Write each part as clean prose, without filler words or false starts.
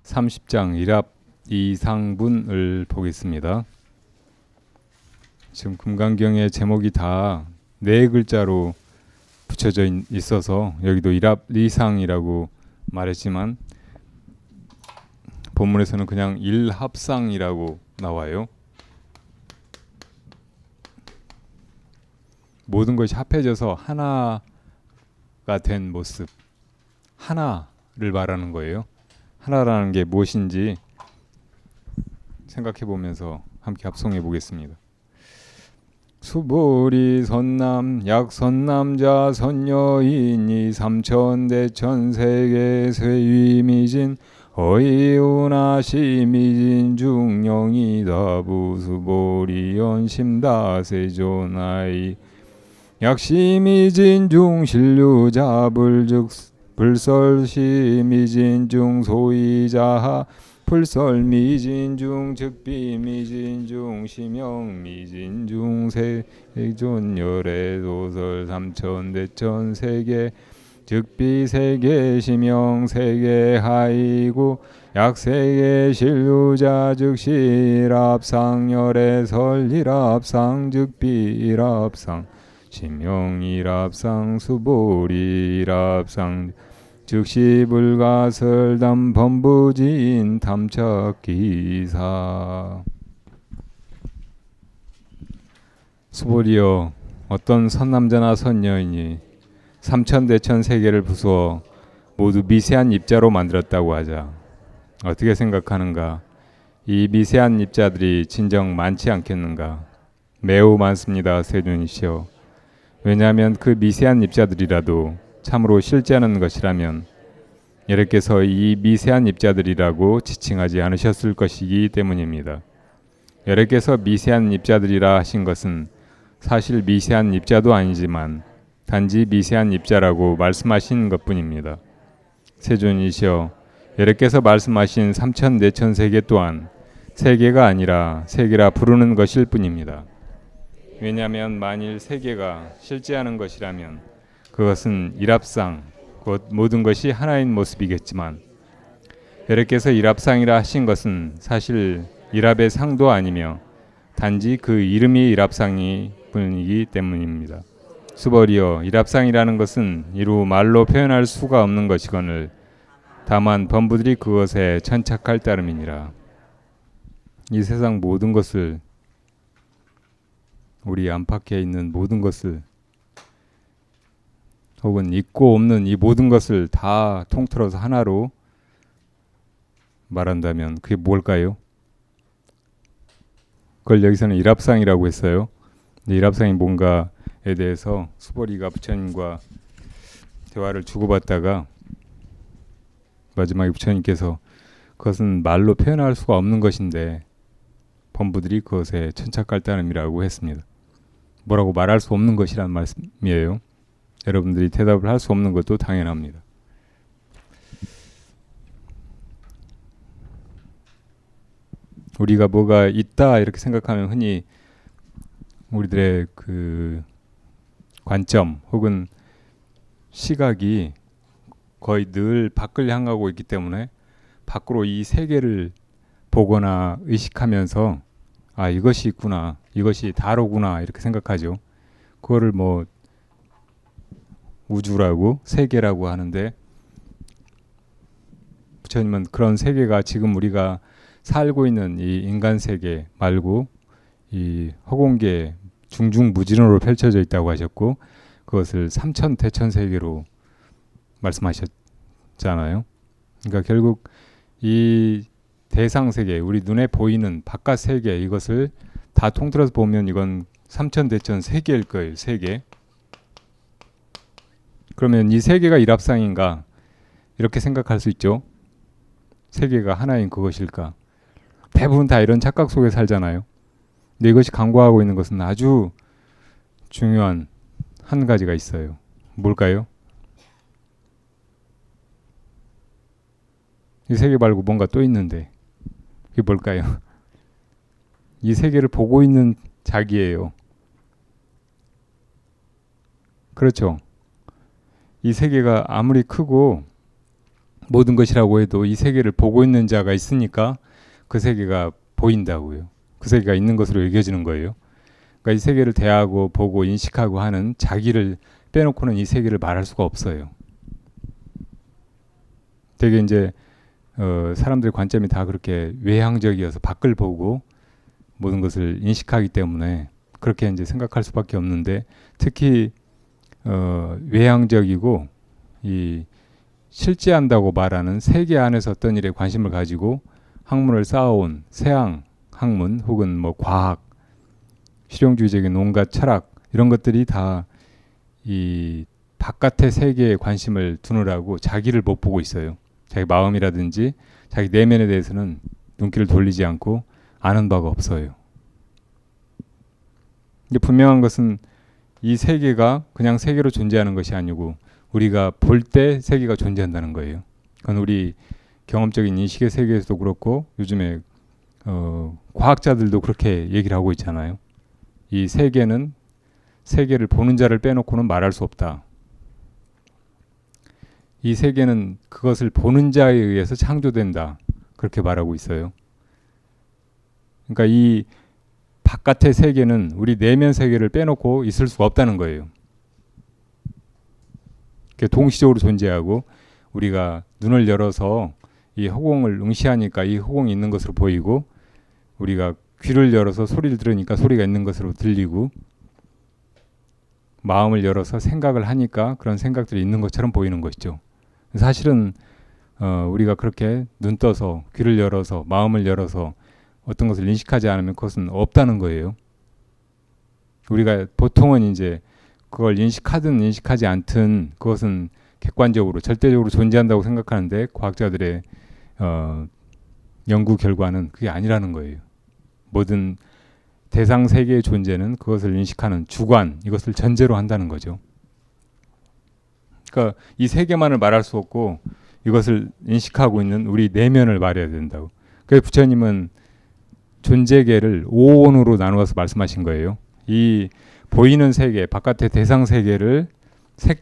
30장 일합 이상분을 보겠습니다. 지금 금강경의 제목이 다 네 글자로 붙여져 있어서 여기도 일합 이상이라고 말했지만 본문에서는 그냥 일합상이라고 나와요. 모든 것이 합해져서 하나가 된 모습, 하나를 말하는 거예요. 하나라는 게 무엇인지 생각해 보면서 함께 합성해 보겠습니다. 수보리 선남 약선남자 선여인이 삼천대천세계 쇠위미진 어이운하시미진 중령이다 부수보리 연심다세존하이 약시미진 중신류자 불설시미진 중소이자하 불설미진 즉비미진 심영미진 세존열애 도설 삼천대천세계 즉비세계 심영세계 하이구 약세계 신류자 즉시랍상 열애 설일합상 즉비일합상 심영일합상 수보리일합상 즉시불가설담 범부지인 탐착기사. 수보리여, 어떤 선남자나 선여인이 삼천대천 세계를 부수어 모두 미세한 입자로 만들었다고 하자. 어떻게 생각하는가? 이 미세한 입자들이 진정 많지 않겠는가? 매우 많습니다, 세존이시여. 왜냐하면 그 미세한 입자들이라도 참으로 실제하는 것이라면 여러께서 이 미세한 입자들이라고 지칭하지 않으셨을 것이기 때문입니다. 여러께서 미세한 입자들이라 하신 것은 사실 미세한 입자도 아니지만 단지 미세한 입자라고 말씀하신 것뿐입니다. 세존이시여, 여러께서 말씀하신 삼천대천세계 또한 세계가 아니라 세계라 부르는 것일 뿐입니다. 왜냐하면 만일 세계가 실제하는 것이라면 그것은 일합상, 곧 모든 것이 하나인 모습이겠지만 여러께서 일합상이라 하신 것은 사실 일합의 상도 아니며 단지 그 이름이 일합상이 뿐이기 때문입니다. 수보리여, 일합상이라는 것은 이루 말로 표현할 수가 없는 것이거늘 다만 범부들이 그것에 천착할 따름이니라. 이 세상 모든 것을, 우리 안팎에 있는 모든 것을, 혹은 있고 없는 이 모든 것을 다 통틀어서 하나로 말한다면 그게 뭘까요? 그걸 여기서는 일합상이라고 했어요. 일합상이 뭔가에 대해서 수보리가 부처님과 대화를 주고받다가 마지막에 부처님께서 그것은 말로 표현할 수가 없는 것인데 범부들이 그것에 천착할 따름이라고 했습니다. 뭐라고 말할 수 없는 것이란 말씀이에요. 여러분들이 대답을 할 수 없는 것도 당연합니다. 우리가 뭐가 있다 이렇게 생각하면 흔히 우리들의 그 관점 혹은 시각이 거의 늘 밖을 향하고 있기 때문에 밖으로 이 세계를 보거나 의식하면서 아, 이것이 있구나, 이것이 다로구나 이렇게 생각하죠. 그거를 뭐 우주라고 세계라고 하는데 부처님은 그런 세계가 지금 우리가 살고 있는 이 인간 세계 말고 이 허공계 중중무진으로 펼쳐져 있다고 하셨고 그것을 삼천대천 세계로 말씀하셨잖아요. 그러니까 결국 이 대상 세계, 우리 눈에 보이는 바깥 세계, 이것을 다 통틀어서 보면 이건 삼천대천 세계일 거예요. 세계. 그러면 이 세계가 일합상인가? 이렇게 생각할 수 있죠. 세계가 하나인 그것일까? 대부분 다 이런 착각 속에 살잖아요. 근데 이것이 강구하고 있는 것은 아주 중요한 한 가지가 있어요. 뭘까요? 이 세계 말고 뭔가 또 있는데 그게 뭘까요? 이 세계를 보고 있는 자기예요. 그렇죠. 이 세계가 아무리 크고 모든 것이라고 해도 이 세계를 보고 있는 자가 있으니까 그 세계가 보인다고요. 그 세계가 있는 것으로 여겨지는 거예요. 그러니까 이 세계를 대하고 보고 인식하고 하는 자기를 빼놓고는 이 세계를 말할 수가 없어요. 되게 이제 사람들의 관점이 다 그렇게 외향적이어서 밖을 보고 모든 것을 인식하기 때문에 그렇게 이제 생각할 수밖에 없는데, 특히 외향적이고 이 실제한다고 말하는 세계 안에서 어떤 일에 관심을 가지고 학문을 쌓아온 서양 학문 혹은 뭐 과학, 실용주의적인 온갖 철학, 이런 것들이 다 이 바깥의 세계에 관심을 두느라고 자기를 못 보고 있어요. 자기 마음이라든지 자기 내면에 대해서는 눈길을 돌리지 않고 아는 바가 없어요. 근데 분명한 것은 이 세계가 그냥 세계로 존재하는 것이 아니고 우리가 볼 때 세계가 존재한다는 거예요. 그건 우리 경험적인 인식의 세계에서도 그렇고 요즘에 과학자들도 그렇게 얘기를 하고 있잖아요. 이 세계는 세계를 보는 자를 빼놓고는 말할 수 없다. 이 세계는 그것을 보는 자에 의해서 창조된다. 그렇게 말하고 있어요. 그러니까 이 바깥의 세계는 우리 내면 세계를 빼놓고 있을 수가 없다는 거예요. 동시적으로 존재하고 우리가 눈을 열어서 이 허공을 응시하니까 이 허공이 있는 것으로 보이고, 우리가 귀를 열어서 소리를 들으니까 소리가 있는 것으로 들리고, 마음을 열어서 생각을 하니까 그런 생각들이 있는 것처럼 보이는 것이죠. 사실은 우리가 그렇게 눈 떠서 귀를 열어서 마음을 열어서 어떤 것을 인식하지 않으면 그것은 없다는 거예요. 우리가 보통은 이제 그걸 인식하든 인식하지 않든 그것은 객관적으로 절대적으로 존재한다고 생각하는데, 과학자들의 연구 결과는 그게 아니라는 거예요. 모든 대상 세계의 존재는 그것을 인식하는 주관, 이것을 전제로 한다는 거죠. 그러니까 이 세계만을 말할 수 없고 이것을 인식하고 있는 우리 내면을 말해야 된다고. 그래서 부처님은 존재계를 오온으로 나누어서 말씀하신 거예요. 이 보이는 세계, 바깥의 대상 세계를 세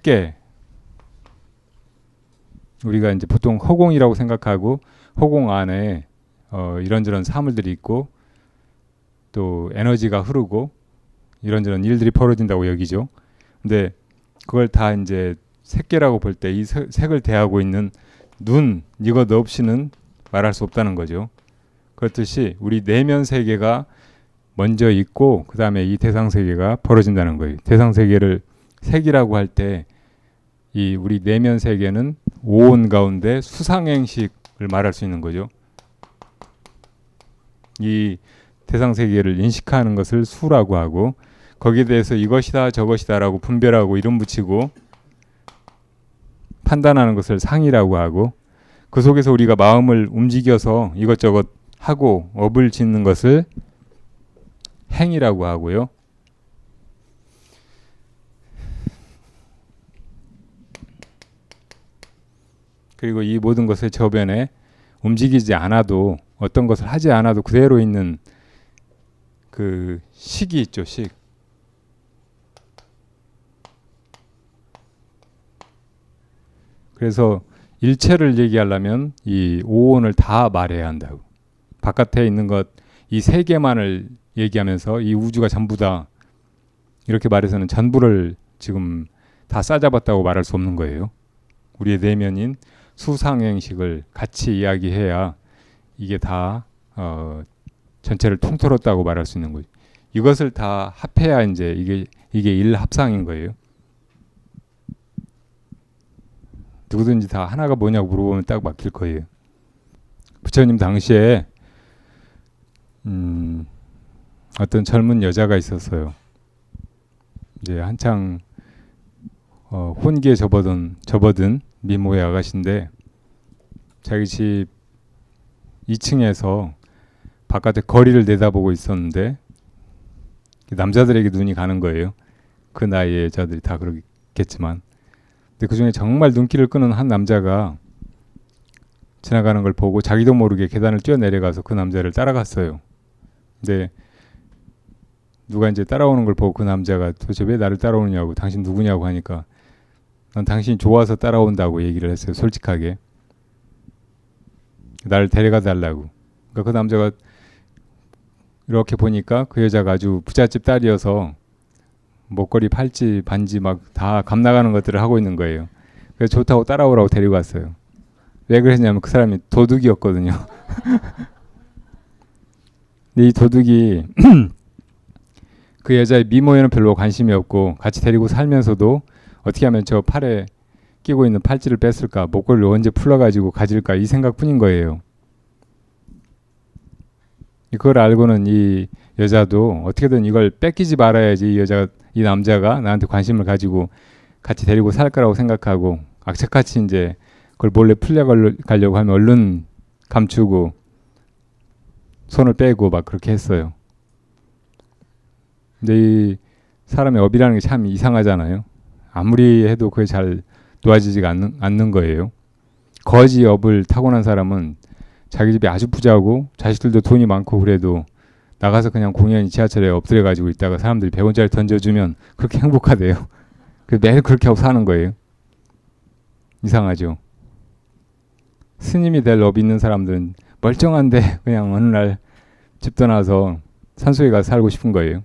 우리가 이제 보통 허공이라고 생각하고 허공 안에 이런저런 사물들이 있고 또 에너지가 흐르고 이런저런 일들이 벌어진다고 여기죠. 근데 그걸 다 이제 색계라고 볼 때 이 색을 대하고 있는 눈, 이것 없이는 말할 수 없다는 거죠. 그렇듯이 우리 내면 세계가 먼저 있고 그 다음에 이 대상 세계가 벌어진다는 거예요. 대상 세계를 색이라고 할 때 이 우리 내면 세계는 오온 가운데 수상행식을 말할 수 있는 거죠. 이 대상 세계를 인식하는 것을 수라고 하고, 거기에 대해서 이것이다 저것이다 라고 분별하고 이름 붙이고 판단하는 것을 상이라고 하고, 그 속에서 우리가 마음을 움직여서 이것저것 하고 업을 짓는 것을 행이라고 하고요. 그리고 이 모든 것의 저변에 움직이지 않아도, 어떤 것을 하지 않아도 그대로 있는 그 식이 있죠, 식. 그래서 일체를 얘기하려면 이 오온을 다 말해야 한다고. 바깥에 있는 것, 이 세계만을 얘기하면서 이 우주가 전부다 이렇게 말해서는 전부를 지금 다 싸잡았다고 말할 수 없는 거예요. 우리의 내면인 수상행식을 같이 이야기해야 이게 다 전체를 통틀었다고 말할 수 있는 거죠. 이것을 다 합해야 이제 이게 일합상인 거예요. 누구든지 다 하나가 뭐냐고 물어보면 딱 막힐 거예요. 부처님 당시에 어떤 젊은 여자가 있었어요. 이제 한창 혼기에 접어든 미모의 아가씨인데, 자기 집 2층에서 바깥에 거리를 내다보고 있었는데 남자들에게 눈이 가는 거예요. 그 나이의 여자들이 다 그러겠지만. 근데 그 중에 정말 눈길을 끄는 한 남자가 지나가는 걸 보고 자기도 모르게 계단을 뛰어내려가서 그 남자를 따라갔어요. 근데 누가 이제 따라오는 걸 보고 그 남자가 도대체 왜 나를 따라오느냐고, 당신 누구냐고 하니까 난 당신이 좋아서 따라온다고 얘기를 했어요. 솔직하게. 나를 데려가 달라고. 그러니까 그 남자가 이렇게 보니까 그 여자가 아주 부잣집 딸이어서 목걸이, 팔찌, 반지 막 다 값나가는 것들을 하고 있는 거예요. 그래서 좋다고 따라오라고 데리고 왔어요. 왜 그랬냐면 그 사람이 도둑이었거든요. 근데 이 도둑이 그 여자의 미모에는 별로 관심이 없고 같이 데리고 살면서도 어떻게 하면 저 팔에 끼고 있는 팔찌를 뺐을까, 목걸이를 언제 풀러가지고 가질까 이 생각뿐인 거예요. 그걸 알고는 이 여자도 어떻게든 이걸 뺏기지 말아야지 이 남자가 나한테 관심을 가지고 같이 데리고 살 거라고 생각하고 악착같이 이제 그걸 몰래 풀려가려고 하면 얼른 감추고 손을 빼고 막 그렇게 했어요. 근데 이 사람의 업이라는 게 참 이상하잖아요. 아무리 해도 그게 잘 놓아지지가 않는 거예요. 거지 업을 타고난 사람은 자기 집이 아주 부자고 자식들도 돈이 많고 그래도 나가서 그냥 공연히 지하철에 엎드려 가지고 있다가 사람들이 100원짜리 던져주면 그렇게 행복하대요. 매일 그렇게 하고 사는 거예요. 이상하죠. 스님이 될 업 있는 사람들은 멀쩡한데 그냥 어느 날 집 떠나서 산속에 가서 살고 싶은 거예요.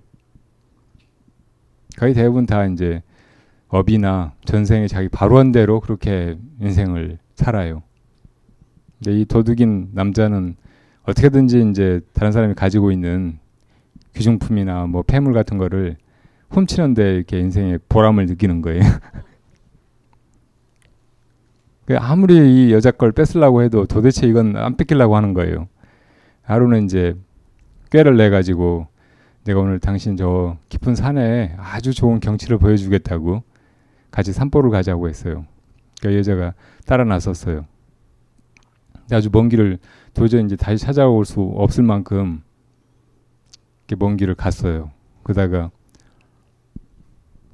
거의 대부분 다 이제 업이나 전생에 자기 바로한 대로 그렇게 인생을 살아요. 근데 이 도둑인 남자는 어떻게든지 이제 다른 사람이 가지고 있는 귀중품이나 뭐 폐물 같은 거를 훔치는데 이렇게 인생의 보람을 느끼는 거예요. 아무리 이 여자 걸 뺏으려고 해도 도대체 이건 안 뺏기려고 하는 거예요. 하루는 이제 꾀를 내 가지고 내가 오늘 당신 저 깊은 산에 아주 좋은 경치를 보여주겠다고 같이 산보를 가자고 했어요. 그러니까 여자가 따라 나섰어요. 아주 먼 길을 도저히 이제 다시 찾아올 수 없을 만큼 이렇게 먼 길을 갔어요. 그러다가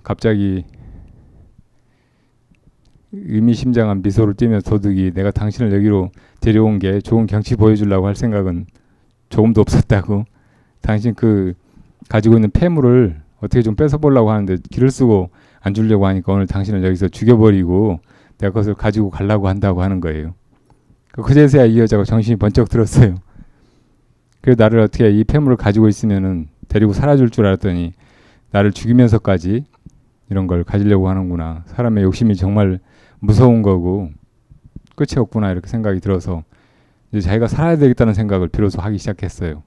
갑자기 의미심장한 미소를 띠면서 도둑이 내가 당신을 여기로 데려온 게 좋은 경치 보여주려고 할 생각은 조금도 없었다고. 당신 그 가지고 있는 폐물을 어떻게 좀 뺏어보려고 하는데 길을 쓰고 안 주려고 하니까 오늘 당신을 여기서 죽여버리고 내가 그것을 가지고 가려고 한다고 하는 거예요. 그제서야 이 여자가 정신이 번쩍 들었어요. 그래서 나를 어떻게 이 폐물을 가지고 있으면은 데리고 살아줄 줄 알았더니 나를 죽이면서까지 이런 걸 가지려고 하는구나. 사람의 욕심이 정말 무서운 거고 끝이 없구나 이렇게 생각이 들어서 이제 자기가 살아야 되겠다는 생각을 비로소 하기 시작했어요.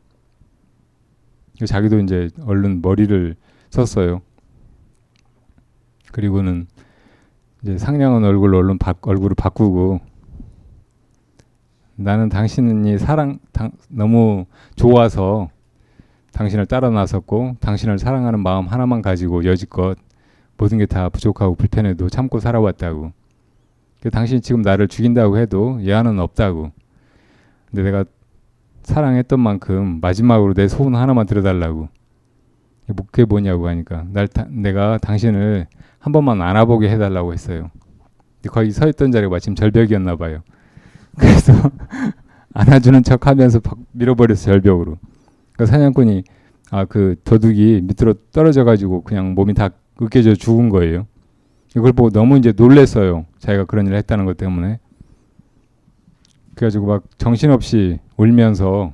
자기도 이제 얼른 머리를 썼어요. 그리고는 이제 상냥한 얼굴로 얼른 얼굴을 바꾸고 나는 당신이 너무 좋아서 당신을 따라 나섰고 당신을 사랑하는 마음 하나만 가지고 여지껏 모든 게 다 부족하고 불편해도 참고 살아왔다고. 당신이 지금 나를 죽인다고 해도 예한은 없다고. 근데 내가 사랑했던 만큼 마지막으로 내 소원 하나만 들어달라고. 그게 뭐냐고 하니까 내가 당신을 한 번만 안아보게 해달라고 했어요. 거기 서 있던 자리가 마침 절벽이었나 봐요. 그래서 안아주는 척하면서 밀어버렸어 절벽으로. 그 사냥꾼이 그 도둑이 밑으로 떨어져가지고 그냥 몸이 다 으깨져 죽은 거예요. 이걸 보고 너무 이제 놀랬어요. 자기가 그런 일을 했다는 것 때문에. 그래가지고 막 정신없이 울면서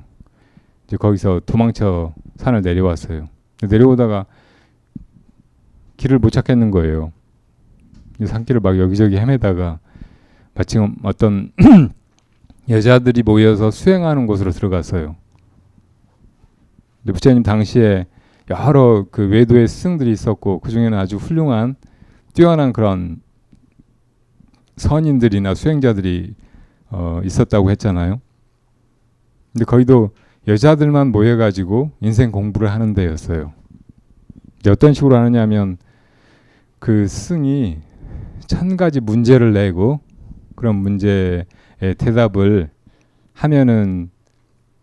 이제 거기서 도망쳐 산을 내려왔어요. 내려오다가 길을 못 찾겠는 거예요. 이 산길을 막 여기저기 헤매다가 마침 어떤 여자들이 모여서 수행하는 곳으로 들어갔어요. 근데 부처님 당시에 여러 그 외도의 스승들이 있었고 그 중에는 아주 훌륭한 뛰어난 그런 선인들이나 수행자들이 있었다고 했잖아요. 근데 거기도 여자들만 모여가지고 인생 공부를 하는 데였어요. 어떤 식으로 하느냐면 그 스승이 1000가지 문제를 내고 그런 문제의 대답을 하면은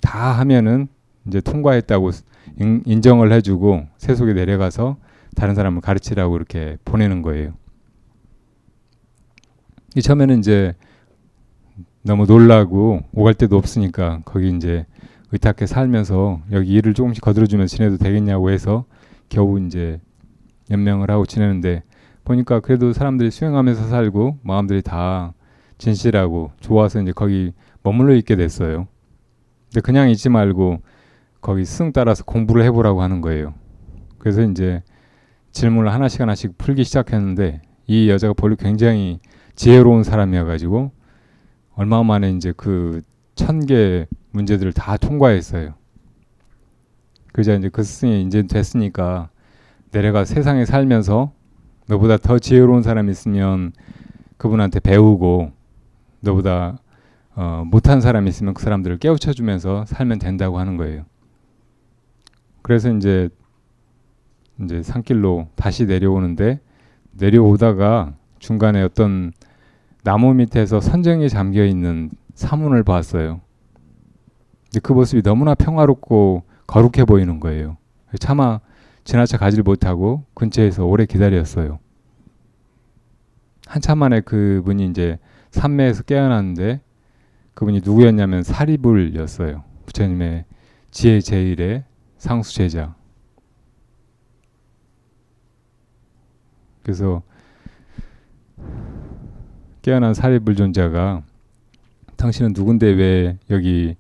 다 하면은 이제 통과했다고 인정을 해주고 세속에 내려가서 다른 사람을 가르치라고 이렇게 보내는 거예요. 처음에는 이제 너무 놀라고 오갈 데도 없으니까 거기 이제 의탁해 살면서 여기 일을 조금씩 거들어주면서 지내도 되겠냐고 해서 겨우 이제 연명을 하고 지내는데 보니까 그래도 사람들이 수행하면서 살고 마음들이 다 진실하고 좋아서 이제 거기 머물러 있게 됐어요. 근데 그냥 있지 말고 거기 스승 따라서 공부를 해보라고 하는 거예요. 그래서 이제 질문을 하나씩 하나씩 풀기 시작했는데 이 여자가 별로 굉장히 지혜로운 사람이어가지고 얼마 만에 이제 그 1000개 문제들을 다 통과했어요. 그러자 이제 그 스승이 이제 됐으니까 내가 세상에 살면서 너보다 더 지혜로운 사람이 있으면 그분한테 배우고 너보다 못한 사람이 있으면 그 사람들을 깨우쳐주면서 살면 된다고 하는 거예요. 그래서 이제 산길로 다시 내려오는데 내려오다가 중간에 어떤 나무 밑에서 선정이 잠겨 있는 사문을 봤어요. 근데 그 모습이 너무나 평화롭고 거룩해 보이는 거예요. 차마 지나쳐 가지를 못하고 근처에서 오래 기다렸어요. 한참 만에 그분이 이제 산매에서 깨어났는데 그분이 누구였냐면 사리불이었어요. 부처님의 지혜 제일의 상수 제자. 그래서 깨어난 사리불 존자가 당신은 누군데 왜 여기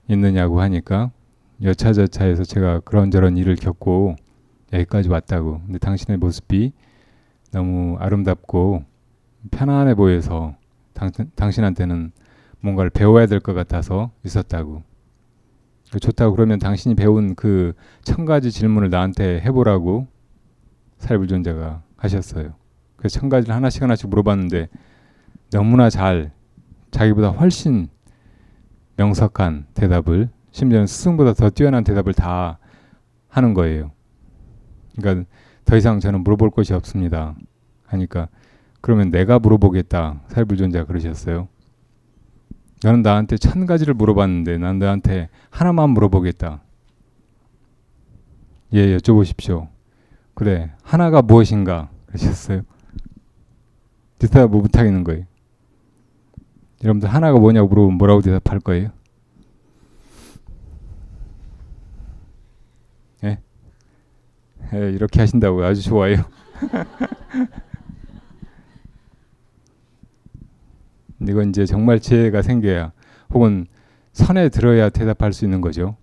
있느냐고 하니까 여차저차해서 제가 그런저런 일을 겪고 여기까지 왔다고. 근데 당신의 모습이 너무 아름답고 편안해 보여서 당신한테는 뭔가를 배워야 될 것 같아서 있었다고. 좋다고. 그러면 당신이 배운 그 1000가지 질문을 나한테 해보라고 사리불존자가 하셨어요. 그래서 1000가지를 하나씩 하나씩 물어봤는데 너무나 잘 자기보다 훨씬 명석한 대답을, 심지어는 스승보다 더 뛰어난 대답을 다 하는 거예요. 그러니까 더 이상 저는 물어볼 것이 없습니다 하니까 그러면 내가 물어보겠다. 사리불존자가 그러셨어요. 너는 나한테 1000가지를 물어봤는데 난 너한테 하나만 물어보겠다. 예, 여쭤보십시오. 그래, 하나가 무엇인가? 그러셨어요. 대답을 못하겠는 거예요. 여러분들 하나가 뭐냐고 물어보면 뭐라고 대답할 거예요? 예? 예, 이렇게 하신다고요. 아주 좋아요. 이건 이제 정말 지혜가 생겨야 혹은 선에 들어야 대답할 수 있는 거죠.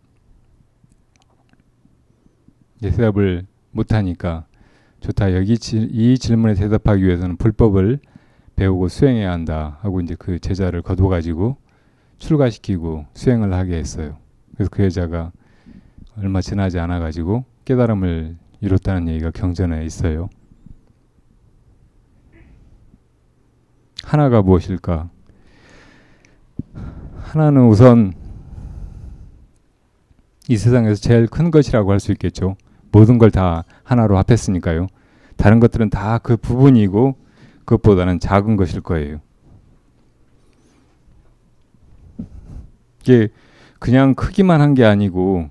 대답을 못하니까 좋다. 이 질문에 대답하기 위해서는 불법을 배우고 수행해야 한다 하고 이제 그 제자를 거둬가지고 출가시키고 수행을 하게 했어요. 그래서 그 여자가 얼마 지나지 않아가지고 깨달음을 이뤘다는 얘기가 경전에 있어요. 하나가 무엇일까? 하나는 우선 이 세상에서 제일 큰 것이라고 할 수 있겠죠. 모든 걸 다 하나로 합했으니까요. 다른 것들은 다 그 부분이고 그것보다는 작은 것일 거예요. 이게 그냥 크기만 한 게 아니고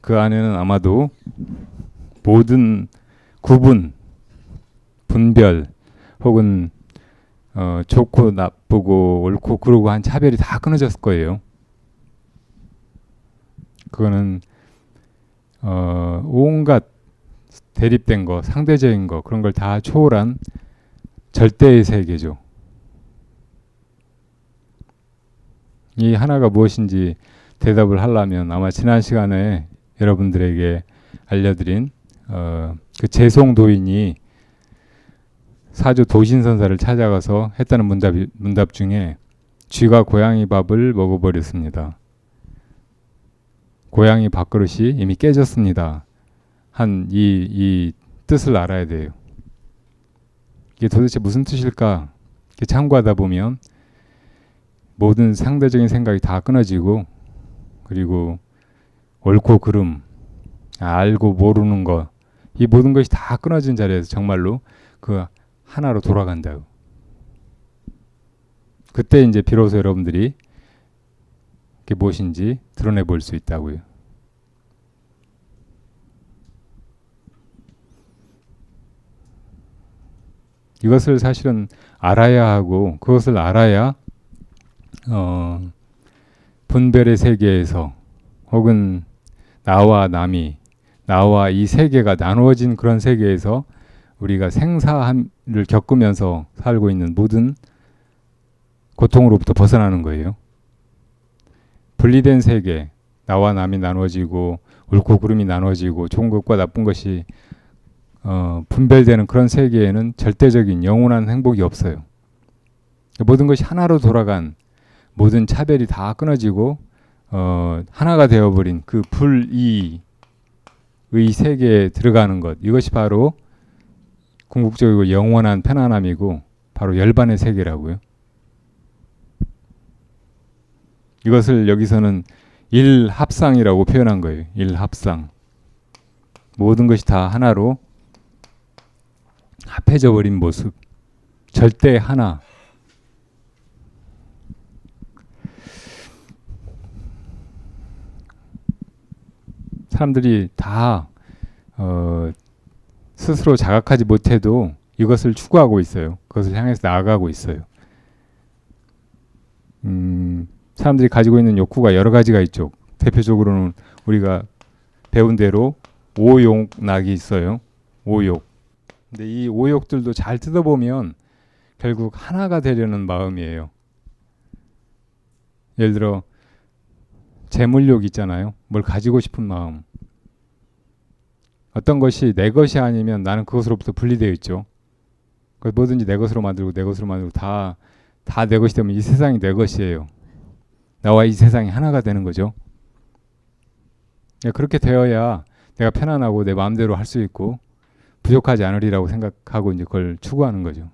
그 안에는 아마도 모든 구분, 분별 혹은 좋고 나쁘고 옳고 그르고 한 차별이 다 끊어졌을 거예요. 그거는 온갖 대립된 거, 상대적인 거 그런 걸 다 초월한 절대의 세계죠. 이 하나가 무엇인지 대답을 하려면 아마 지난 시간에 여러분들에게 알려드린 그 재송도인이 사주 도신선사를 찾아가서 했다는 문답 중에 쥐가 고양이 밥을 먹어버렸습니다. 고양이 밥그릇이 이미 깨졌습니다. 한 이 뜻을 알아야 돼요. 이게 도대체 무슨 뜻일까? 이렇게 참고하다 보면 모든 상대적인 생각이 다 끊어지고 그리고 옳고 그름, 알고 모르는 것 이 모든 것이 다 끊어진 자리에서 정말로 그 하나로 돌아간다고. 그때 이제 비로소 여러분들이 그게 무엇인지 드러내 볼 수 있다고요. 이것을 사실은 알아야 하고 그것을 알아야 분별의 세계에서 혹은 나와 남이 나와 이 세계가 나누어진 그런 세계에서 우리가 생사를 겪으면서 살고 있는 모든 고통으로부터 벗어나는 거예요. 분리된 세계, 나와 남이 나눠지고 옳고 그름이 나눠지고 좋은 것과 나쁜 것이 분별되는 그런 세계에는 절대적인 영원한 행복이 없어요. 모든 것이 하나로 돌아간, 모든 차별이 다 끊어지고 하나가 되어버린 그 불이의 세계에 들어가는 것, 이것이 바로 궁극적이고 영원한 편안함이고 바로 열반의 세계라고요. 이것을 여기서는 일합상이라고 표현한 거예요. 일합상. 모든 것이 다 하나로 합해져 버린 모습. 절대 하나. 사람들이 다 스스로 자각하지 못해도 이것을 추구하고 있어요. 그것을 향해서 나아가고 있어요. 사람들이 가지고 있는 욕구가 여러 가지가 있죠. 대표적으로는 우리가 배운 대로 오욕락이 있어요. 오욕. 근데 이 오욕들도 잘 뜯어보면 결국 하나가 되려는 마음이에요. 예를 들어 재물욕 있잖아요. 뭘 가지고 싶은 마음. 어떤 것이 내 것이 아니면 나는 그것으로부터 분리되어 있죠. 뭐든지 내 것으로 만들고 내 것으로 만들고 다 내 것이 되면 이 세상이 내 것이에요. 나와 이 세상이 하나가 되는 거죠. 그렇게 되어야 내가 편안하고 내 마음대로 할 수 있고 부족하지 않으리라고 생각하고 이제 그걸 추구하는 거죠.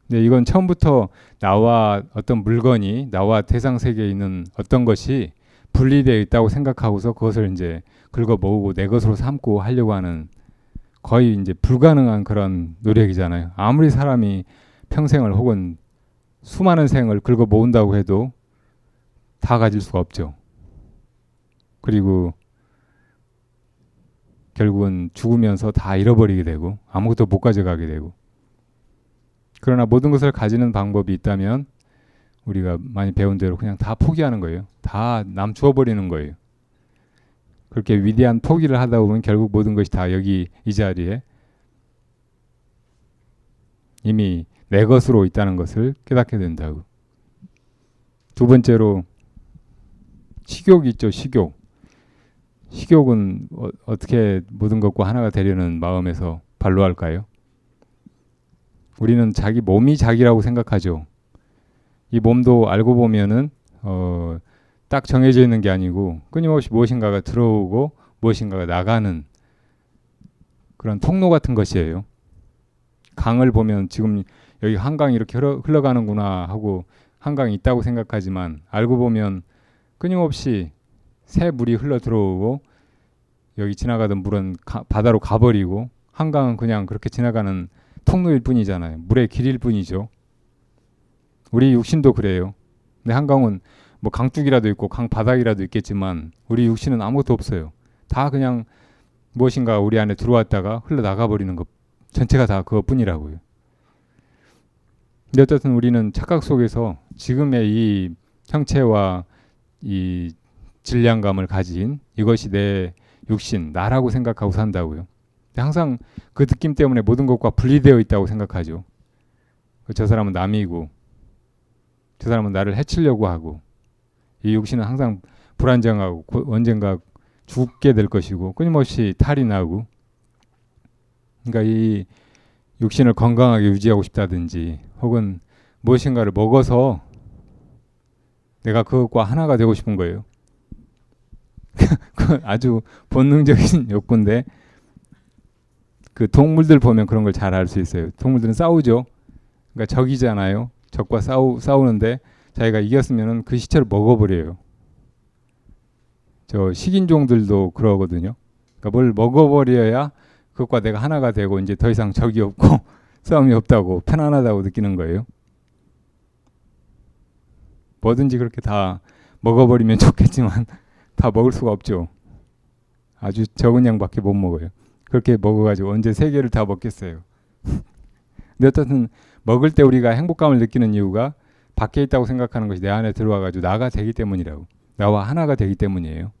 근데 이건 처음부터 나와 어떤 물건이 나와 대상 세계에 있는 어떤 것이 분리되어 있다고 생각하고서 그것을 이제 긁어 모으고 내 것으로 삼고 하려고 하는 거의 이제 불가능한 그런 노력이잖아요. 아무리 사람이 평생을 혹은 수많은 생을 긁어 모은다고 해도 다 가질 수가 없죠. 그리고 결국은 죽으면서 다 잃어버리게 되고 아무것도 못 가져가게 되고. 그러나 모든 것을 가지는 방법이 있다면 우리가 많이 배운 대로 그냥 다 포기하는 거예요. 다 남주어버리는 거예요. 그렇게 위대한 포기를 하다 보면 결국 모든 것이 다 여기 이 자리에 이미 내 것으로 있다는 것을 깨닫게 된다고. 두 번째로 식욕이 있죠. 식욕. 식욕은 어떻게 모든 것과 하나가 되려는 마음에서 발로할까요? 우리는 자기 몸이 자기라고 생각하죠. 이 몸도 알고 보면은 딱 정해져 있는 게 아니고 끊임없이 무엇인가가 들어오고 무엇인가가 나가는 그런 통로 같은 것이에요. 강을 보면 지금 여기 한강이 이렇게 흘러가는구나 하고 한강이 있다고 생각하지만 알고 보면 끊임없이 새 물이 흘러 들어오고 여기 지나가던 물은 바다로 가버리고 한강은 그냥 그렇게 지나가는 통로일 뿐이잖아요. 물의 길일 뿐이죠. 우리 육신도 그래요. 근데 한강은 뭐 강둑이라도 있고 강바닥이라도 있겠지만 우리 육신은 아무것도 없어요. 다 그냥 무엇인가 우리 안에 들어왔다가 흘러나가 버리는 것 전체가 다 그것뿐이라고요. 근데 어쨌든 우리는 착각 속에서 지금의 이 형체와 이 질량감을 가진 이것이 내 육신, 나라고 생각하고 산다고요. 항상 그 느낌 때문에 모든 것과 분리되어 있다고 생각하죠. 저 사람은 남이고 저 사람은 나를 해치려고 하고 이 육신은 항상 불안정하고 언젠가 죽게 될 것이고 끊임없이 탈이 나고 그러니까 이 육신을 건강하게 유지하고 싶다든지 혹은 무엇인가를 먹어서 내가 그것과 하나가 되고 싶은 거예요. 그 아주 본능적인 욕구인데 그 동물들 보면 그런 걸 잘 알 수 있어요. 동물들은 싸우죠. 그러니까 적이잖아요. 적과 싸우는데 자기가 이겼으면은 그 시체를 먹어버려요. 저 식인종들도 그러거든요. 그러니까 뭘 먹어버려야 그것과 내가 하나가 되고 이제 더 이상 적이 없고 싸움이 없다고 편안하다고 느끼는 거예요. 뭐든지 그렇게 다 먹어버리면 좋겠지만 다 먹을 수가 없죠. 아주 적은 양밖에 못 먹어요. 그렇게 먹어가지고 언제 세 개를 다 먹겠어요. 근데 어쨌든 먹을 때 우리가 행복감을 느끼는 이유가 밖에 있다고 생각하는 것이 내 안에 들어와가지고 나가 되기 때문이라고. 나와 하나가 되기 때문이에요.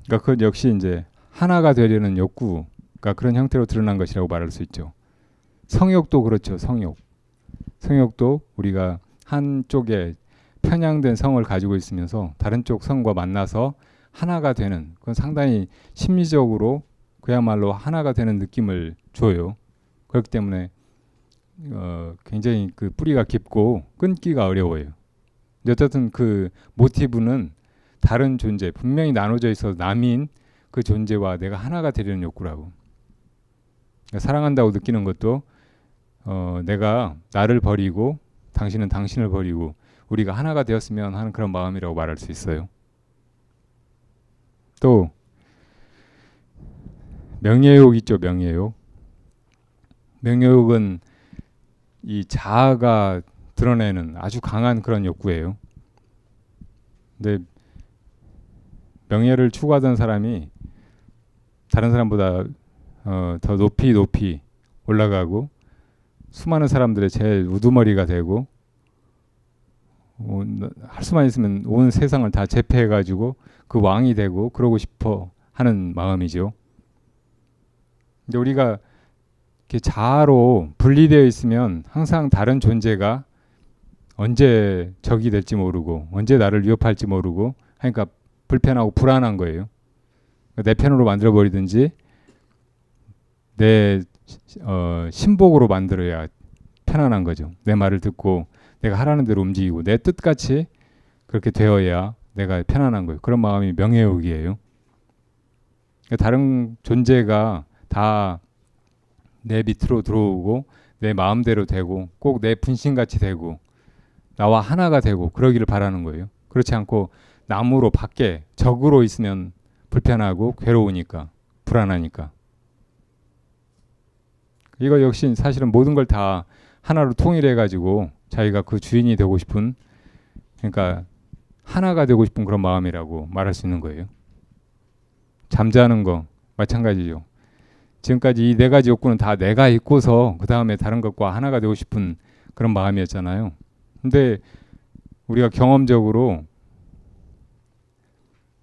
그러니까 그건 역시 이제 하나가 되려는 욕구가 그런 형태로 드러난 것이라고 말할 수 있죠. 성욕도 그렇죠. 성욕도 우리가 한쪽에 편향된 성을 가지고 있으면서 다른 쪽 성과 만나서 하나가 되는, 그건 상당히 심리적으로 그야말로 하나가 되는 느낌을 줘요. 그렇기 때문에 굉장히 그 뿌리가 깊고 끊기가 어려워요. 어쨌든 그 모티브는 다른 존재, 분명히 나눠져 있어서 남인 그 존재와 내가 하나가 되려는 욕구라고. 그러니까 사랑한다고 느끼는 것도 내가 나를 버리고 당신은 당신을 버리고 우리가 하나가 되었으면 하는 그런 마음이라고 말할 수 있어요. 또 명예욕 있죠. 명예욕은 이 자아가 드러내는 아주 강한 그런 욕구예요. 근데 명예를 추구하던 사람이 다른 사람보다 더 높이 올라가고 수많은 사람들의 제일 우두머리가 되고 할 수만 있으면 온 세상을 다 제패해가지고 그 왕이 되고 그러고 싶어 하는 마음이죠. 근데 우리가 이렇게 자아로 분리되어 있으면 항상 다른 존재가 언제 적이 될지 모르고 언제 나를 위협할지 모르고 하니까 불편하고 불안한 거예요. 내 편으로 만들어버리든지 내 신복으로 만들어야 편안한 거죠. 내 말을 듣고 내가 하라는 대로 움직이고 내 뜻같이 그렇게 되어야 내가 편안한 거예요. 그런 마음이 명예욕이에요. 다른 존재가 다 내 밑으로 들어오고 내 마음대로 되고 꼭 내 분신같이 되고 나와 하나가 되고 그러기를 바라는 거예요. 그렇지 않고 남으로 밖에 적으로 있으면 불편하고 괴로우니까 불안하니까. 이거 역시 사실은 모든 걸 다 하나로 통일해 가지고 자기가 그 주인이 되고 싶은, 그러니까 하나가 되고 싶은 그런 마음이라고 말할 수 있는 거예요. 잠자는 거 마찬가지죠. 지금까지 이 네 가지 욕구는 다 내가 있고서 그 다음에 다른 것과 하나가 되고 싶은 그런 마음이었잖아요. 근데 우리가 경험적으로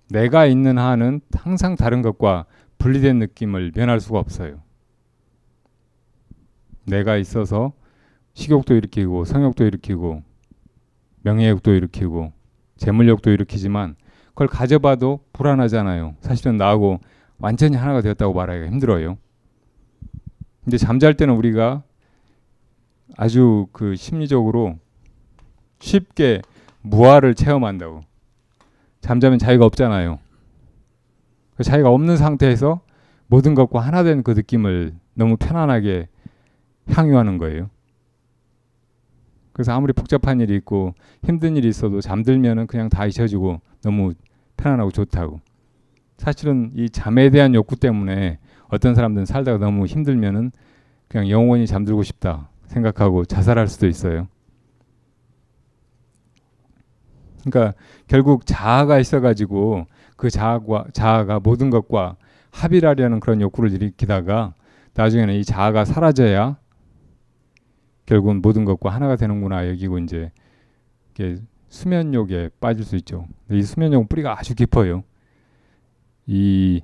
내가 있는 한은 항상 다른 것과 분리된 느낌을 면할 수가 없어요. 내가 있어서 식욕도 일으키고 성욕도 일으키고 명예욕도 일으키고 재물욕도 일으키지만 그걸 가져봐도 불안하잖아요. 사실은 나하고 완전히 하나가 되었다고 말하기가 힘들어요. 근데 잠잘 때는 우리가 아주 그 심리적으로 쉽게 무아를 체험한다고. 잠자면 자기가 없잖아요. 자기가 없는 상태에서 모든 것과 하나 된 그 느낌을 너무 편안하게 향유하는 거예요. 그래서 아무리 복잡한 일이 있고 힘든 일이 있어도 잠들면은 그냥 다 잊혀지고 너무 편안하고 좋다고. 사실은 이 잠에 대한 욕구 때문에 어떤 사람들은 살다가 너무 힘들면은 그냥 영원히 잠들고 싶다 생각하고 자살할 수도 있어요. 그러니까 결국 자아가 있어가지고 그 자아가 모든 것과 합일하려는 그런 욕구를 일으키다가 나중에는 이 자아가 사라져야 결국은 모든 것과 하나가 되는구나 여기고 이제 이렇게 수면욕에 빠질 수 있죠. 이 수면욕은 뿌리가 아주 깊어요. 이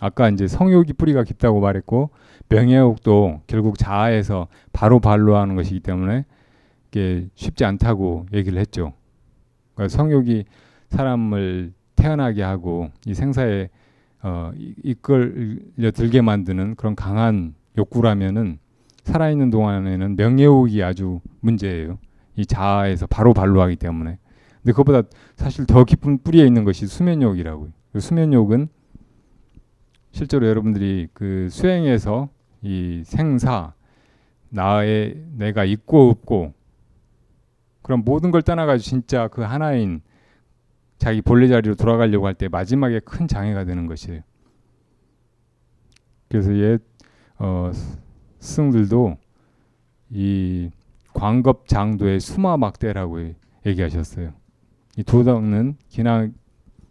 아까 이제 성욕이 뿌리가 깊다고 말했고 명예욕도 결국 자아에서 바로 발로하는 것이기 때문에 이게 쉽지 않다고 얘기를 했죠. 그러니까 성욕이 사람을 태어나게 하고 이 생사에 이끌려 들게 만드는 그런 강한 욕구라면은 살아있는 동안에는 명예욕이 아주 문제예요. 이 자아에서 바로 발로하기 때문에. 근데 그것보다 사실 더 깊은 뿌리에 있는 것이 수면욕이라고요. 수면욕은 실제로 여러분들이 그 수행에서 이 생사, 내가 있고 없고 그럼 모든 걸 떠나가지고 진짜 그 하나인 자기 본래 자리로 돌아가려고 할 때 마지막에 큰 장애가 되는 것이에요. 그래서 옛 스승들도 이 광겁장도의 수마막대라고 얘기하셨어요. 이 도덕은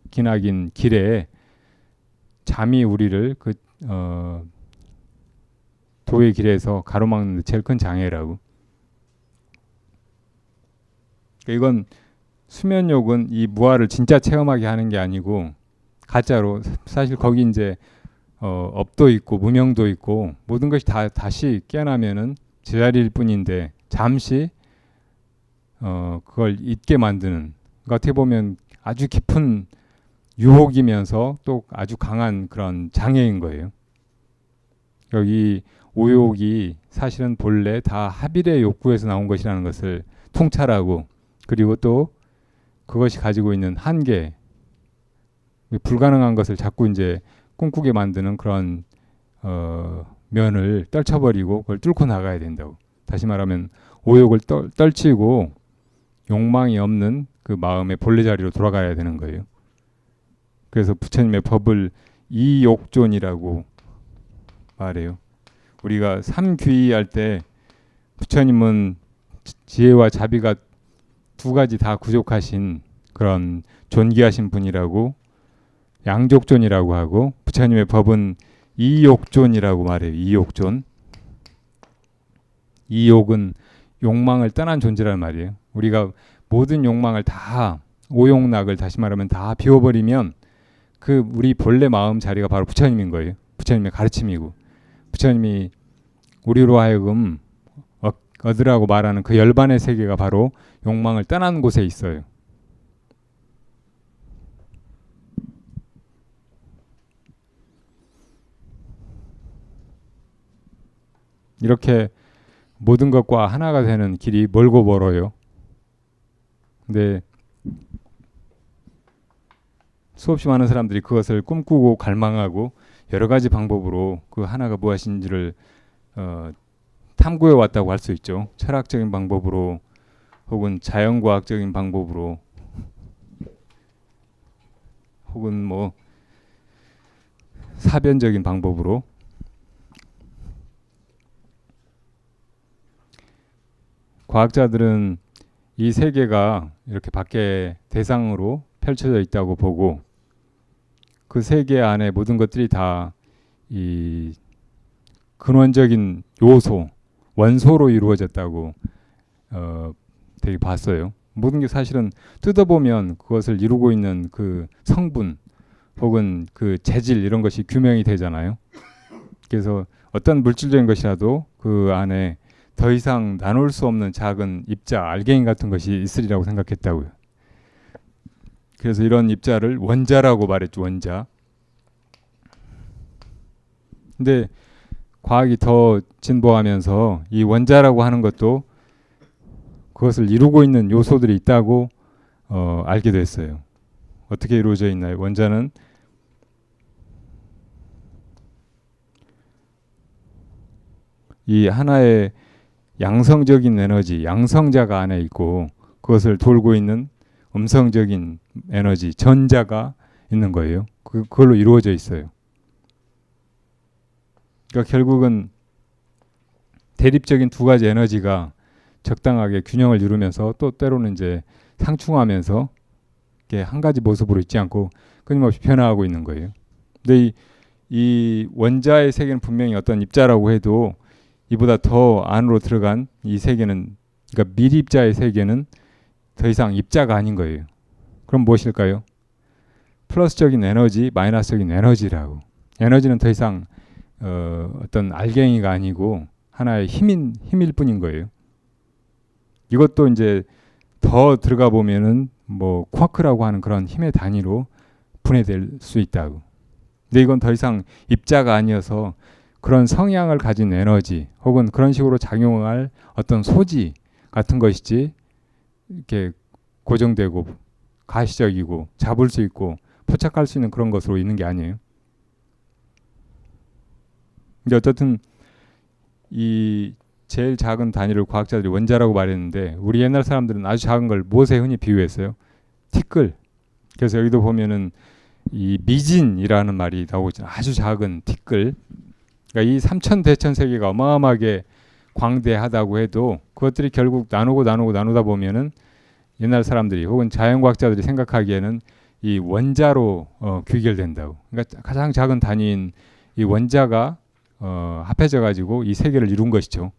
기나긴 길에 잠이 우리를 그 도의 길에서 가로막는 제일 큰 장애라고. 이건 수면욕은 이 무아를 진짜 체험하게 하는 게 아니고 가짜로 사실 거기 이제 업도 있고 무명도 있고 모든 것이 다 다시 깨어나면은 제자리일 뿐인데 잠시 그걸 잊게 만드는, 그러니까 어떻게 보면 아주 깊은 유혹이면서 또 아주 강한 그런 장애인 거예요. 여기 오욕이 사실은 본래 다 합일의 욕구에서 나온 것이라는 것을 통찰하고, 그리고 또 그것이 가지고 있는 한계, 불가능한 것을 자꾸 이제 꿈꾸게 만드는 그런 면을 떨쳐버리고 그걸 뚫고 나가야 된다고. 다시 말하면 오욕을 떨치고 욕망이 없는 그 마음의 본래 자리로 돌아가야 되는 거예요. 그래서 부처님의 법을 이욕존이라고 말해요. 우리가 삼귀할 때 부처님은 지혜와 자비가 두 가지 다 부족하신 그런 존귀하신 분이라고 양족존이라고 하고, 부처님의 법은 이욕존이라고 말해요. 이욕존. 이욕은 욕망을 떠난 존재란 말이에요. 우리가 모든 욕망을 다, 오욕락을 다시 말하면 다 비워버리면 그 우리 본래 마음 자리가 바로 부처님인 거예요. 부처님의 가르침이고, 부처님이 우리로 하여금 얻으라고 말하는 그 열반의 세계가 바로 욕망을 떠난 곳에 있어요. 이렇게 모든 것과 하나가 되는 길이 멀고 멀어요. 근데 수없이 많은 사람들이 그것을 꿈꾸고 갈망하고 여러 가지 방법으로 그 하나가 무엇인지를 탐구해 왔다고 할 수 있죠. 철학적인 방법으로 혹은 자연과학적인 방법으로 혹은 뭐 사변적인 방법으로. 과학자들은 이 세계가 이렇게 밖에 대상으로 펼쳐져 있다고 보고, 그 세계 안에 모든 것들이 다 이 근원적인 요소, 원소로 이루어졌다고 되게 봤어요. 모든 게 사실은 뜯어보면 그것을 이루고 있는 그 성분 혹은 그 재질, 이런 것이 규명이 되잖아요. 그래서 어떤 물질적인 것이라도 그 안에 더 이상 나눌 수 없는 작은 입자, 알갱이 같은 것이 있으리라고 생각했다고요. 그래서 이런 입자를 원자라고 말했죠. 원자. 근데 과학이 더 진보하면서 이 원자라고 하는 것도 그것을 이루고 있는 요소들이 있다고 알게 됐어요. 어떻게 이루어져 있나요? 원자는 이 하나의 양성적인 에너지, 양성자가 안에 있고, 그것을 돌고 있는 음성적인 에너지, 전자가 있는 거예요. 그걸로 이루어져 있어요. 그러니까 결국은 대립적인 두 가지 에너지가 적당하게 균형을 이루면서 또 때로는 이제 상충하면서 이렇게 한 가지 모습으로 있지 않고 끊임없이 변화하고 있는 거예요. 근데 이 원자의 세계는 분명히 어떤 입자라고 해도 이보다 더 안으로 들어간 이 세계는, 그러니까 미립자의 세계는 더 이상 입자가 아닌 거예요. 그럼 무엇일까요? 플러스적인 에너지, 마이너스적인 에너지라고. 에너지는 더 이상 어떤 알갱이가 아니고 하나의 힘일 뿐인 거예요. 이것도 이제 더 들어가 보면은 뭐 쿼크라고 하는 그런 힘의 단위로 분해될 수 있다고. 근데 이건 더 이상 입자가 아니어서 그런 성향을 가진 에너지 혹은 그런 식으로 작용할 어떤 소지 같은 것이지, 이렇게 고정되고 가시적이고 잡을 수 있고 포착할 수 있는 그런 것으로 있는 게 아니에요. 근데 어쨌든 이 제일 작은 단위를 과학자들이 원자라고 말했는데, 우리 옛날 사람들은 아주 작은 걸 무엇에 흔히 비유했어요? 티끌. 그래서 여기도 보면은 이 미진이라는 말이 나오고 있잖아요. 아주 작은 티끌. 그러니까 이 삼천대천 세계가 어마어마하게 광대하다고 해도 그것들이 결국 나누다 보면은 옛날 사람들이 혹은 자연과학자들이 생각하기에는 이 원자로 귀결된다고. 그러니까 가장 작은 단위인 이 원자가 합해져 가지고 이 세계를 이룬 것이죠.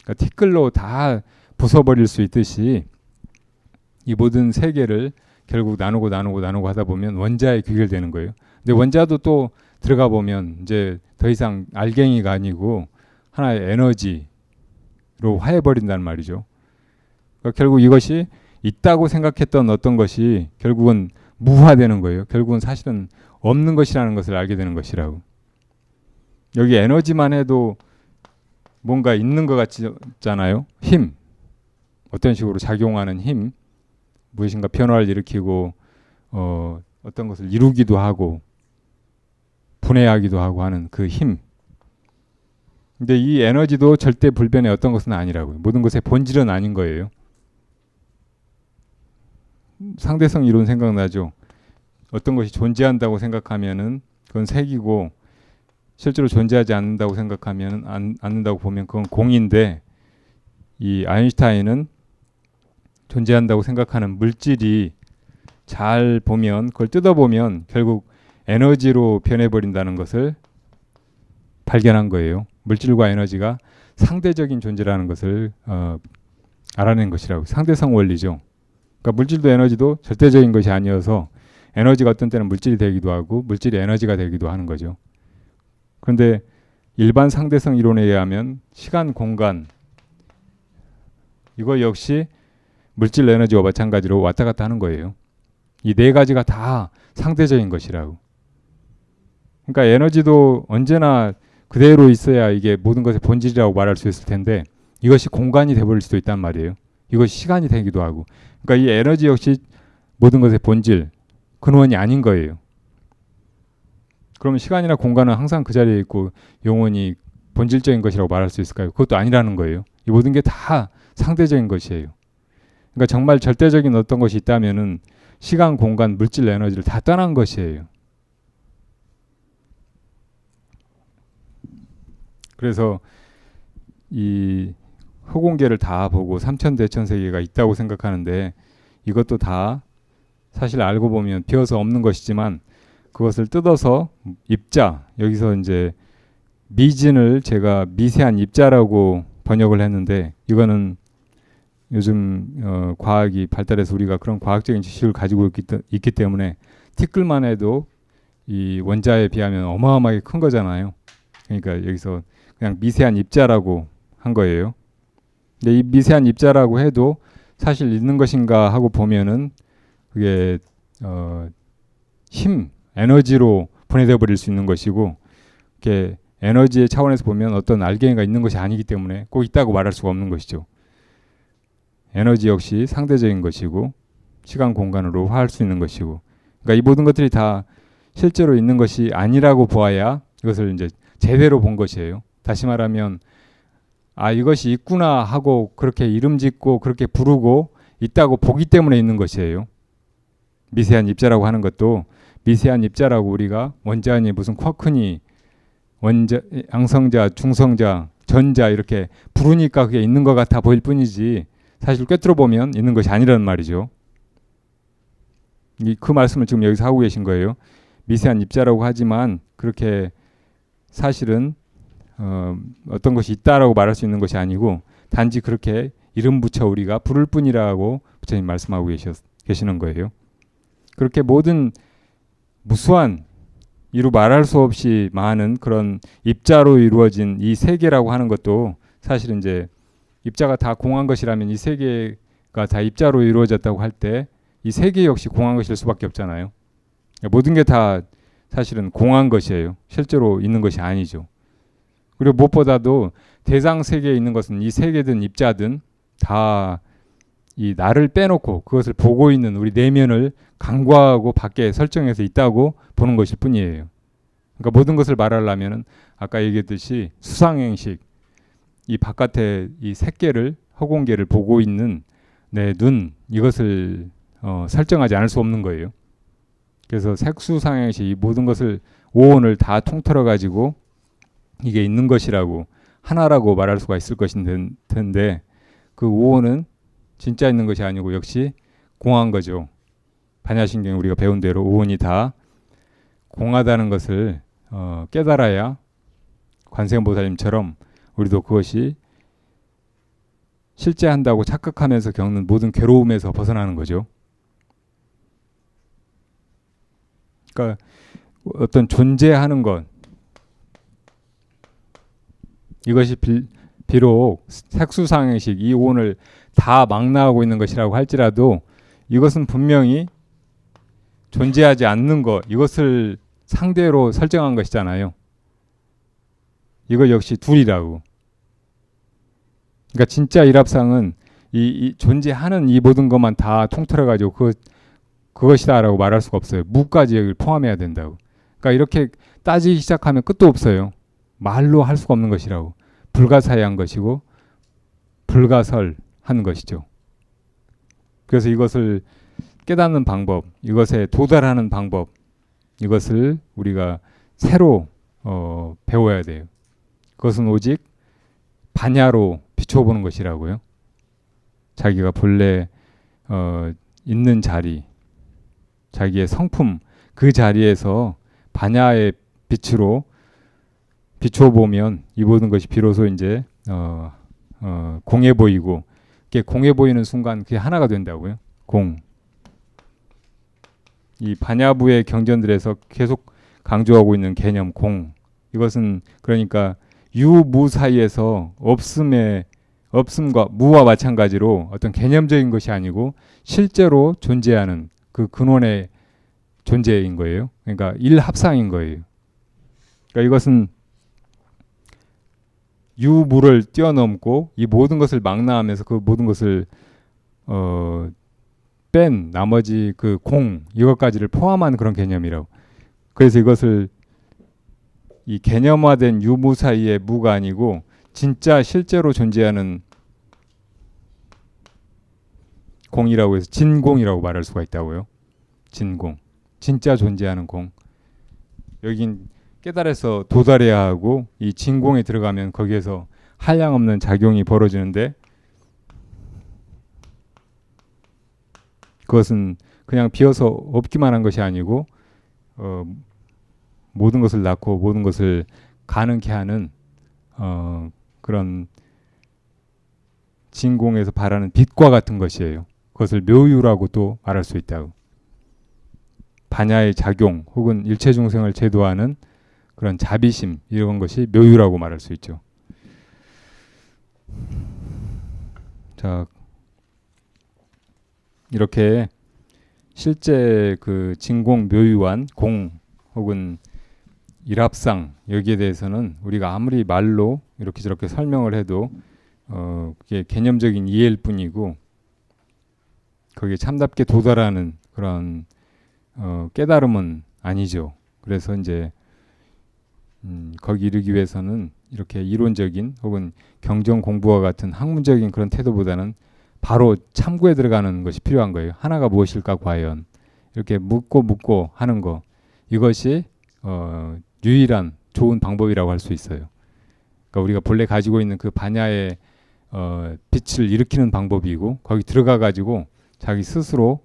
그러니까 티끌로 다 부숴버릴 수 있듯이 이 모든 세계를 결국 나누고 하다 보면 원자에 귀결되는 거예요. 근데 원자도 또 들어가 보면 이제 더 이상 알갱이가 아니고 하나의 에너지로 화해버린다는 말이죠. 그러니까 결국 이것이 있다고 생각했던 어떤 것이 결국은 무화되는 거예요. 결국은 사실은 없는 것이라는 것을 알게 되는 것이라고. 여기 에너지만 해도 뭔가 있는 것 같잖아요. 힘, 어떤 식으로 작용하는 힘, 무엇인가 변화를 일으키고 어떤 것을 이루기도 하고 분해하기도 하고 하는 그 힘. 근데 이 에너지도 절대 불변의 어떤 것은 아니라고요. 모든 것의 본질은 아닌 거예요. 상대성 이론 생각나죠? 어떤 것이 존재한다고 생각하면은 그건 색이고 실제로 존재하지 않는다고 생각하면 않는다고 보면 그건 공인데, 이 아인슈타인은 존재한다고 생각하는 물질이 잘 보면 그걸 뜯어보면 결국 에너지로 변해버린다는 것을 발견한 거예요. 물질과 에너지가 상대적인 존재라는 것을 알아낸 것이라고. 상대성 원리죠. 그러니까 물질도 에너지도 절대적인 것이 아니어서 에너지가 어떤 때는 물질이 되기도 하고 물질이 에너지가 되기도 하는 거죠. 그런데 일반 상대성 이론에 의하면 시간, 공간 이거 역시 물질, 에너지와 마찬가지로 왔다 갔다 하는 거예요. 이 네 가지가 다 상대적인 것이라고. 그러니까 에너지도 언제나 그대로 있어야 이게 모든 것의 본질이라고 말할 수 있을 텐데 이것이 공간이 돼버릴 수도 있단 말이에요. 이것이 시간이 되기도 하고. 그러니까 이 에너지 역시 모든 것의 본질, 근원이 아닌 거예요. 그러면 시간이나 공간은 항상 그 자리에 있고 영원히 본질적인 것이라고 말할 수 있을까요? 그것도 아니라는 거예요. 이 모든 게 다 상대적인 것이에요. 그러니까 정말 절대적인 어떤 것이 있다면은 시간, 공간, 물질, 에너지를 다 떠난 것이에요. 그래서 이 허공계를 다 보고 삼천대천세계가 있다고 생각하는데 이것도 다 사실 알고 보면 비어서 없는 것이지만 그것을 뜯어서 입자, 여기서 이제 미진을 제가 미세한 입자라고 번역을 했는데 이거는 요즘 과학이 발달해서 우리가 그런 과학적인 지식을 가지고 있기 때문에 티끌만 해도 이 원자에 비하면 어마어마하게 큰 거잖아요. 그러니까 여기서 그냥 미세한 입자라고 한 거예요. 근데 이 미세한 입자라고 해도 사실 있는 것인가 하고 보면은 그게 힘, 에너지로 분해되어 버릴 수 있는 것이고, 이게 에너지의 차원에서 보면 어떤 알갱이가 있는 것이 아니기 때문에 꼭 있다고 말할 수가 없는 것이죠. 에너지 역시 상대적인 것이고 시간, 공간으로 화할 수 있는 것이고, 그러니까 이 모든 것들이 다 실제로 있는 것이 아니라고 보아야 이것을 이제 제대로 본 것이에요. 다시 말하면 이것이 있구나 하고 그렇게 이름 짓고 그렇게 부르고 있다고 보기 때문에 있는 것이에요. 미세한 입자라고 하는 것도 미세한 입자라고 우리가 원자니 무슨 쿼크니 원자, 양성자, 중성자, 전자 이렇게 부르니까 그게 있는 것 같아 보일 뿐이지 사실 꿰뚫어 보면 있는 것이 아니라는 말이죠. 그 말씀을 지금 여기서 하고 계신 거예요. 미세한 입자라고 하지만 그렇게 사실은 어떤 것이 있다라고 말할 수 있는 것이 아니고 단지 그렇게 이름 붙여 우리가 부를 뿐이라고 부처님 말씀하고 계시는 거예요. 그렇게 모든 무수한 이루 말할 수 없이 많은 그런 입자로 이루어진 이 세계라고 하는 것도 사실은 이제 입자가 다 공한 것이라면 이 세계가 다 입자로 이루어졌다고 할 때 이 세계 역시 공한 것일 수밖에 없잖아요. 모든 게 다 사실은 공한 것이에요. 실제로 있는 것이 아니죠. 그리고 무엇보다도 대상 세계에 있는 것은 이 세계든 입자든 다 이 나를 빼놓고 그것을 보고 있는 우리 내면을 간과하고 밖에 설정해서 있다고 보는 것일 뿐이에요. 그러니까 모든 것을 말하려면은 아까 얘기했듯이 수상행식, 이 바깥에 이 색계를 허공계를 보고 있는 내 눈 이것을 설정하지 않을 수 없는 거예요. 그래서 색수상행식 이 모든 것을 오온을 다 통틀어 가지고 이게 있는 것이라고 하나라고 말할 수가 있을 것인데 그 오온은 진짜 있는 것이 아니고 역시 공한 거죠. 반야신경 우리가 배운 대로 오온이 다 공하다는 것을 깨달아야 관세음보살님처럼 우리도 그것이 실제한다고 착각하면서 겪는 모든 괴로움에서 벗어나는 거죠. 그러니까 어떤 존재하는 것, 이것이 비록 색수상행식 이 오온을 다 망라하고 있는 것이라고 할지라도 이것은 분명히 존재하지 않는 것, 이것을 상대로 설정한 것이잖아요. 이거 역시 둘이라고. 그러니까 진짜 일합상은 이 존재하는 이 모든 것만 다 통틀어가지고 그것이다라고 말할 수가 없어요. 무까지 여기를 포함해야 된다고. 그러니까 이렇게 따지기 시작하면 끝도 없어요. 말로 할 수가 없는 것이라고. 불가사의한 것이고 불가설한 것이죠. 그래서 이것을 깨닫는 방법, 이것에 도달하는 방법, 이것을 우리가 새로 배워야 돼요. 그것은 오직 반야로 비춰보는 것이라고요. 자기가 본래 있는 자리, 자기의 성품, 그 자리에서 반야의 빛으로 비춰보면 이 모든 것이 비로소 이제 공해 보이고, 그게 공해 보이는 순간 그게 하나가 된다고요. 공. 이 반야부의 경전들에서 계속 강조하고 있는 개념 공. 이것은 그러니까 유무 사이에서 없음과 무와 마찬가지로 어떤 개념적인 것이 아니고 실제로 존재하는 그 근원의 존재인 거예요. 그러니까 일합상인 거예요. 그러니까 이것은 유무를 뛰어넘고 이 모든 것을 망라하면서 그 모든 것을 뺀 나머지 그 공, 이것까지를 포함한 그런 개념이라고. 그래서 이것을 이 개념화된 유무 사이의 무가 아니고 진짜 실제로 존재하는 공이라고 해서 진공이라고 말할 수가 있다고요. 진공. 진짜 존재하는 공. 여긴 깨달아서 도달해야 하고 이 진공에 들어가면 거기에서 한량없는 작용이 벌어지는데 그것은 그냥 비어서 없기만 한 것이 아니고 모든 것을 낳고 모든 것을 가능케 하는 그런 진공에서 발하는 빛과 같은 것이에요. 그것을 묘유라고 또 말할 수 있다고. 반야의 작용 혹은 일체 중생을 제도하는 그런 자비심, 이런 것이 묘유라고 말할 수 있죠. 자, 이렇게 실제 그 진공 묘유한 공 혹은 일합상, 여기에 대해서는 우리가 아무리 말로 이렇게 저렇게 설명을 해도 그게 개념적인 이해일 뿐이고 거기에 참답게 도달하는 그런 깨달음은 아니죠. 그래서 이제 거기 이르기 위해서는 이렇게 이론적인 혹은 경전 공부와 같은 학문적인 그런 태도보다는 바로 참고에 들어가는 것이 필요한 거예요. 하나가 무엇일까 과연, 이렇게 묻고 하는 거, 이것이 유일한 좋은 방법이라고 할 수 있어요. 그러니까 우리가 본래 가지고 있는 그 반야의 빛을 일으키는 방법이고, 거기 들어가 가지고 자기 스스로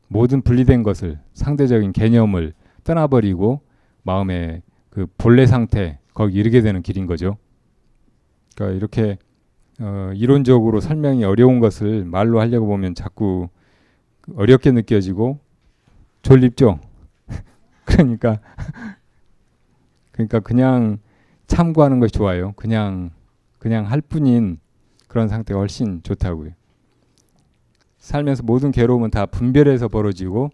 모든 분리된 것을, 상대적인 개념을 떠나버리고 마음의 그 본래 상태, 거기 이르게 되는 길인 거죠. 그러니까 이렇게 이론적으로 설명이 어려운 것을 말로 하려고 보면 자꾸 어렵게 느껴지고 졸립죠. 그러니까 그냥 참고하는 것이 좋아요. 그냥 할 뿐인 그런 상태가 훨씬 좋다고요. 살면서 모든 괴로움은 다 분별해서 벌어지고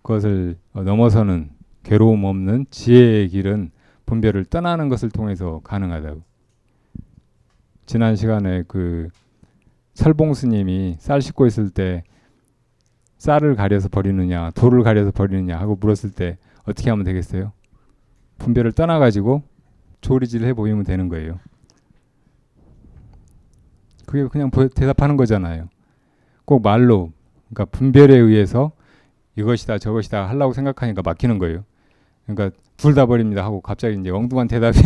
그것을 넘어서는 괴로움 없는 지혜의 길은 분별을 떠나는 것을 통해서 가능하다고. 지난 시간에 그 설봉 스님이 쌀 씻고 있을 때 쌀을 가려서 버리느냐 돌을 가려서 버리느냐 하고 물었을 때 어떻게 하면 되겠어요? 분별을 떠나가지고 조리질 해 보이면 되는 거예요. 그게 그냥 대답하는 거잖아요. 꼭 말로, 그러니까 분별에 의해서 이것이다 저것이다 하려고 생각하니까 막히는 거예요. 그러니까 둘 다 버립니다 하고 갑자기 이제 엉뚱한 대답이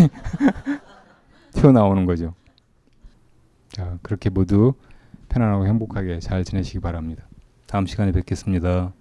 튀어나오는 거죠. 자, 그렇게 모두 편안하고 행복하게 잘 지내시기 바랍니다. 다음 시간에 뵙겠습니다.